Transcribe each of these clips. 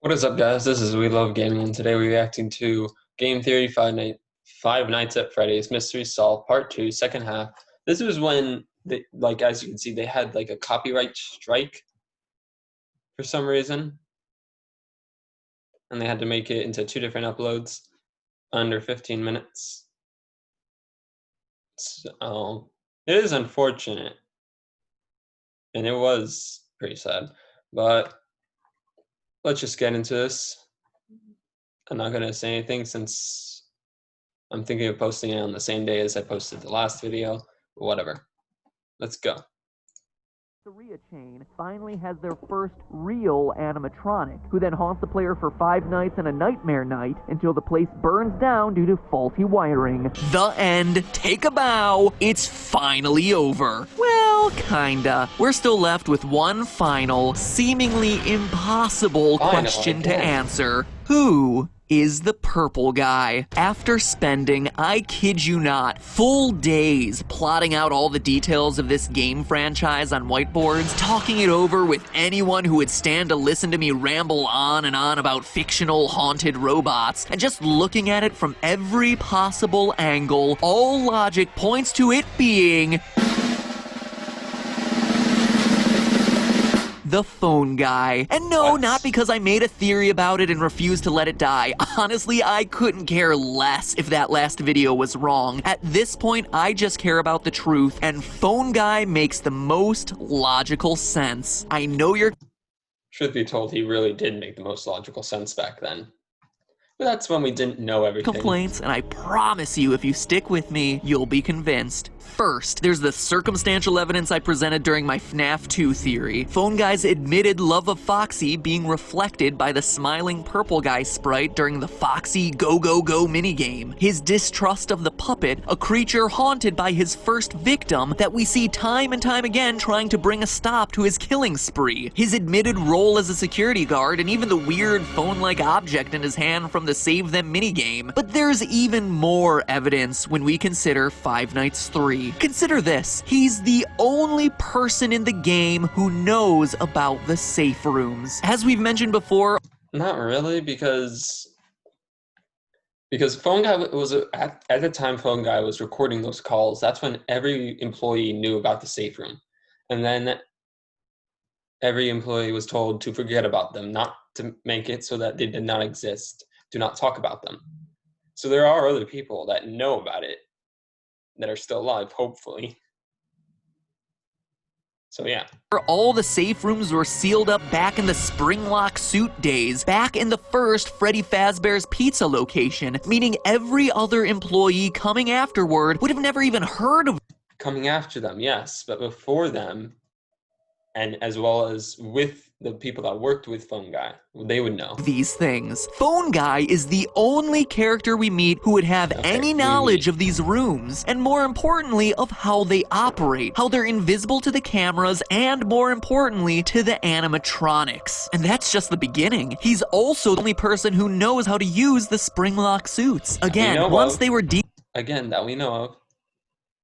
What is up, guys? This is We Love Gaming, and today we're reacting to Game Theory Five Nights at Freddy's Mysteries Solved Part 2, second half. This was when, as you can see, they had like a copyright strike for some reason, and they had to make it into 2 different uploads under 15 minutes. So it is unfortunate, and it was pretty sad, but let's just get into this. I'm not going to say anything since I'm thinking of posting it on the same day as I posted the last video, but whatever. Let's go. Pizzeria chain finally has their first real animatronic, who then haunts the player for 5 nights and a nightmare night until the place burns down due to faulty wiring. The end. Take a bow. It's finally over. Well, kinda. We're still left with one final, seemingly impossible question to answer. Who is the purple guy? After spending, I kid you not, full days plotting out all the details of this game franchise on whiteboards, talking it over with anyone who would stand to listen to me ramble on and on about fictional haunted robots, and just looking at it from every possible angle, all logic points to it being the phone guy. And no, not because I made a theory about it and refused to let it die. Honestly, I couldn't care less if that last video was wrong. At this point, I just care about the truth, and phone guy makes the most logical sense. I know you're... Truth be told, he really did make the most logical sense back then. But that's when we didn't know everything. Complaints, and I promise you, if you stick with me, you'll be convinced. First, there's the circumstantial evidence I presented during my FNAF 2 theory. Phone Guy's admitted love of Foxy being reflected by the smiling purple guy sprite during the Foxy Go Go Go minigame. His distrust of the puppet, a creature haunted by his first victim that we see time and time again trying to bring a stop to his killing spree. His admitted role as a security guard, and even the weird phone-like object in his hand from the Save Them minigame. But there's even more evidence when we consider Five Nights 3. Consider this. He's the only person in the game who knows about the safe rooms. As we've mentioned before... Not really, because Phone Guy was, at the time Phone Guy was recording those calls, that's when every employee knew about the safe room. And then every employee was told to forget about them, not to make it so that they did not exist. Do not talk about them. So there are other people that know about it that are still alive, hopefully. So yeah. All the safe rooms were sealed up back in the Springlock suit days, back in the first Freddy Fazbear's Pizza location, meaning every other employee coming afterward would have never even heard of... Coming after them, yes, but before them, and as well as with the people that worked with Phone Guy, they would know these things. Phone Guy is the only character we meet who would have any knowledge of these rooms, and more importantly, of how they operate, how they're invisible to the cameras, and more importantly, to the animatronics. And that's just the beginning. He's also the only person who knows how to use the Springlock suits. Again, once they were that we know of.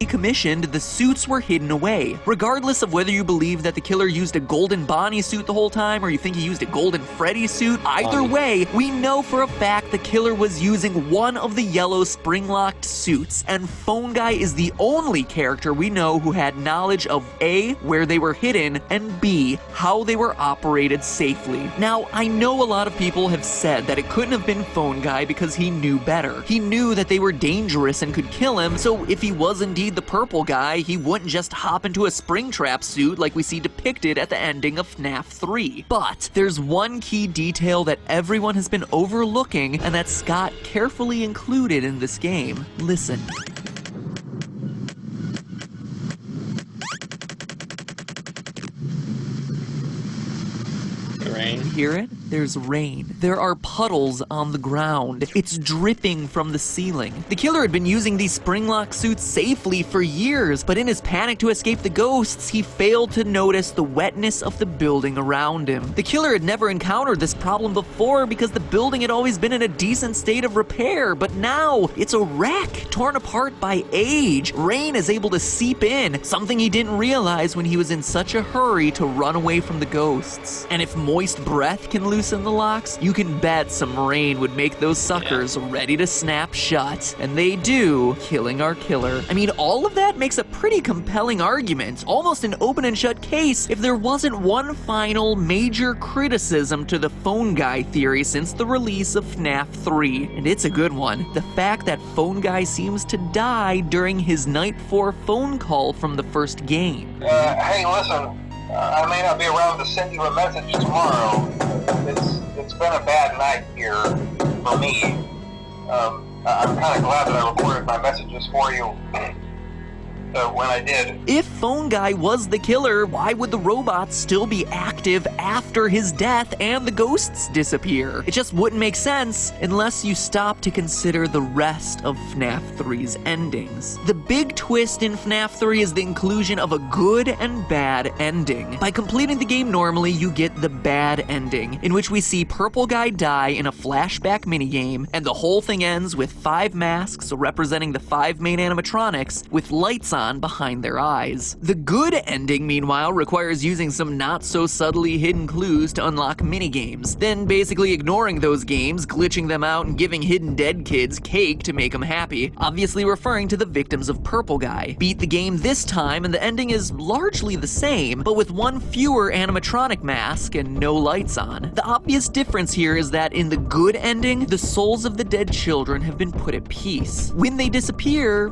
Decommissioned, the suits were hidden away. Regardless of whether you believe that the killer used a golden Bonnie suit the whole time or you think he used a golden Freddy suit, either way, we know for a fact the killer was using one of the yellow spring-locked suits, and Phone Guy is the only character we know who had knowledge of A, where they were hidden, and B, how they were operated safely. Now, I know a lot of people have said that it couldn't have been Phone Guy because he knew better. He knew that they were dangerous and could kill him, so if he was indeed the purple guy, he wouldn't just hop into a Springtrap suit like we see depicted at the ending of FNAF 3. But there's one key detail that everyone has been overlooking, and that Scott carefully included in this game. Listen. Rain. Hear it? There's rain. There are puddles on the ground. It's dripping from the ceiling. The killer had been using these Springlock suits safely for years, but in his panic to escape the ghosts, he failed to notice the wetness of the building around him. The killer had never encountered this problem before because the building had always been in a decent state of repair, but now it's a wreck, torn apart by age. Rain is able to seep in, something he didn't realize when he was in such a hurry to run away from the ghosts. And if moist first breath can loosen the locks, you can bet some rain would make those suckers ready to snap shut. And they do, killing our killer. I mean, all of that makes a pretty compelling argument, almost an open and shut case, if there wasn't one final major criticism to the phone guy theory since the release of FNAF 3. And it's a good one. The fact that phone guy seems to die during his night 4 phone call from the first game. Hey, listen. I may not be around to send you a message tomorrow. It's been a bad night here for me. I'm kind of glad that I recorded my messages for you when I did. If phone guy was the killer, why would the robots still be active after his death and the ghosts disappear? It just wouldn't make sense unless you stop to consider the rest of FNAF 3's endings. The big twist in FNAF 3 is the inclusion of a good and bad ending. By completing the game normally, you get the bad ending, in which we see Purple Guy die in a flashback minigame, and the whole thing ends with 5 masks representing the 5 main animatronics with lights on behind their eyes. The good ending, meanwhile, requires using some not-so-subtly hidden clues to unlock minigames, then basically ignoring those games, glitching them out, and giving hidden dead kids cake to make them happy, obviously referring to the victims of Purple Guy. Beat the game this time, and the ending is largely the same, but with 1 fewer animatronic mask and no lights on. The obvious difference here is that in the good ending, the souls of the dead children have been put at peace. When they disappear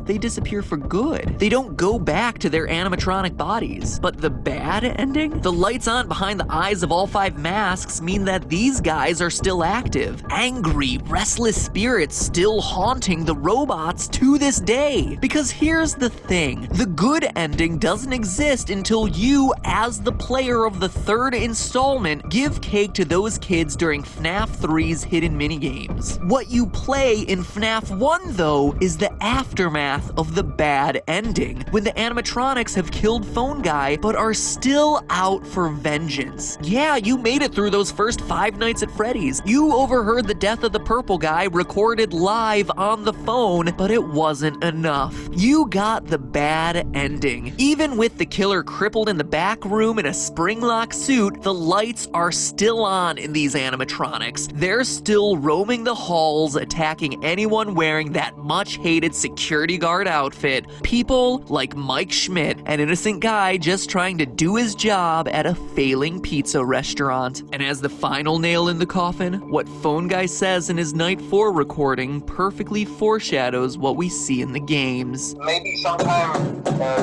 for good. They don't go back to their animatronic bodies. But the bad ending? The lights on behind the eyes of all 5 masks mean that these guys are still active. Angry, restless spirits still haunting the robots to this day. Because here's the thing. The good ending doesn't exist until you, as the player of the 3rd installment, give cake to those kids during FNAF 3's hidden minigames. What you play in FNAF 1, though, is the aftermath of the bad ending, when the animatronics have killed Phone Guy but are still out for vengeance. Yeah, you made it through those first 5 nights at Freddy's. You overheard the death of the Purple Guy recorded live on the phone, but it wasn't enough. You got the bad ending. Even with the killer crippled in the back room in a spring-lock suit, the lights are still on in these animatronics. They're still roaming the halls, attacking anyone wearing that much-hated security guard outfit. People like Mike Schmidt, an innocent guy just trying to do his job at a failing pizza restaurant. And as the final nail in the coffin, what Phone Guy says in his Night 4 recording perfectly foreshadows what we see in the games. Maybe sometime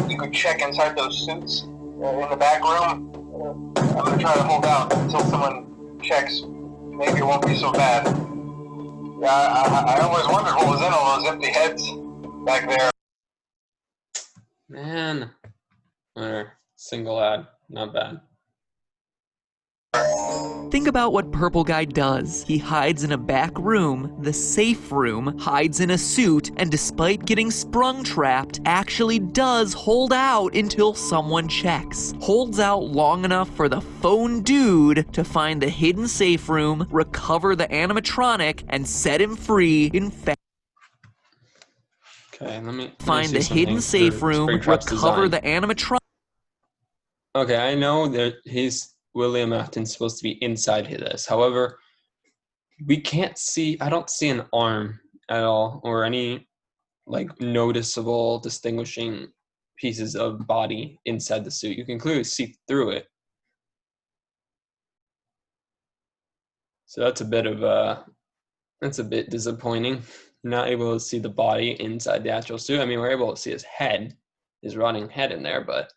you could check inside those suits in the back room. I'm gonna try to hold out until someone checks. Maybe it won't be so bad. Yeah, I always wondered what was in all those empty heads back there. Man. Single ad. Not bad. Think about what Purple Guy does. He hides in a back room, the safe room, hides in a suit, and despite getting sprung-trapped, actually does hold out until someone checks. Holds out long enough for the phone dude to find the hidden safe room, recover the animatronic, and set him free in Okay, let me find the hidden safe room, recover the animatronic. Okay, I know that William Afton's supposed to be inside this. However, we can't see, I don't see an arm at all or any like noticeable distinguishing pieces of body inside the suit. You can clearly see through it. So that's a bit disappointing. Not able to see the body inside the actual suit. I mean, we're able to see his head, his rotting head in there, but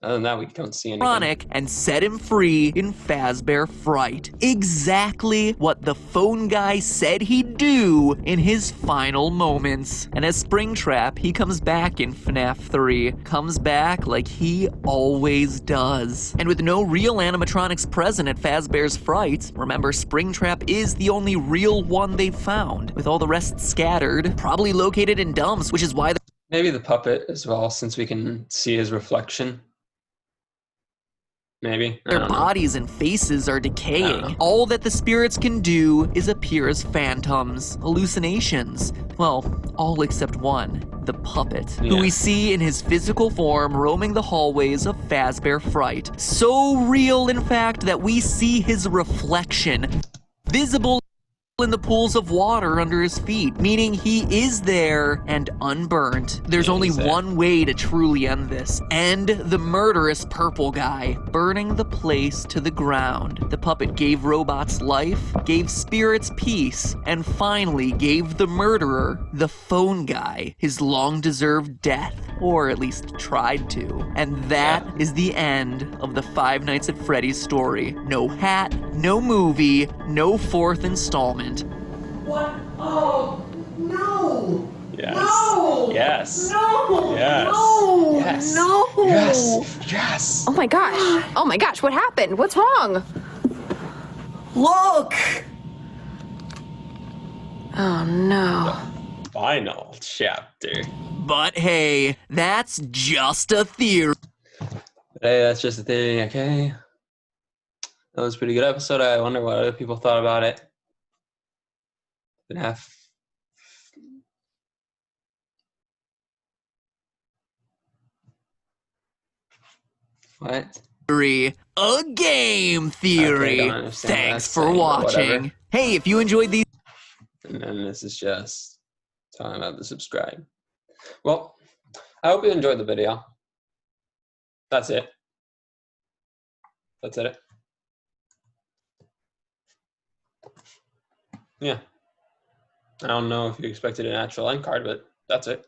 other than that, we don't see anything. And set him free in Fazbear Fright. Exactly what the phone guy said he'd do in his final moments. And as Springtrap, he comes back in FNAF 3. Comes back like he always does. And with no real animatronics present at Fazbear's Fright, remember Springtrap is the only real one they've found, with all the rest scattered, probably located in dumps, which is why maybe the puppet as well, since we can see his reflection. Maybe. I Their don't know. bodies and faces are I don't decaying. know. All that the spirits can do is appear as phantoms, hallucinations. Well, all except one, the puppet, who we Yeah. see in his physical form roaming the hallways of Fazbear Fright. So real, in fact, that we see his reflection, visible in the pools of water under his feet, meaning he is there and unburnt. There's Yeah, only he's there. one way to truly end this. End the murderous purple guy, burning the place to the ground. The puppet gave robots life, gave spirits peace, and finally gave the murderer, the phone guy, his long-deserved death. Or at least tried to. And that is the end of the Five Nights at Freddy's story. No hat, no movie, no fourth installment. What? Oh, no! Yes. No! Yes. No! Yes. No! Yes. No! Yes. Yes. Oh my gosh. Oh my gosh, what happened? What's wrong? Look! Oh no. Final chapter. But hey, that's just a theory. Hey, that's just a theory, okay? That was a pretty good episode. I wonder what other people thought about it. FNAF. What? A game theory. Okay, I don't understand what Thanks that's for saying, but watching. whatever. Hey, if you enjoyed these And then this is just telling them to subscribe. Well, I hope you enjoyed the video. That's it. That's it. Yeah. I don't know if you expected an actual end card, but that's it.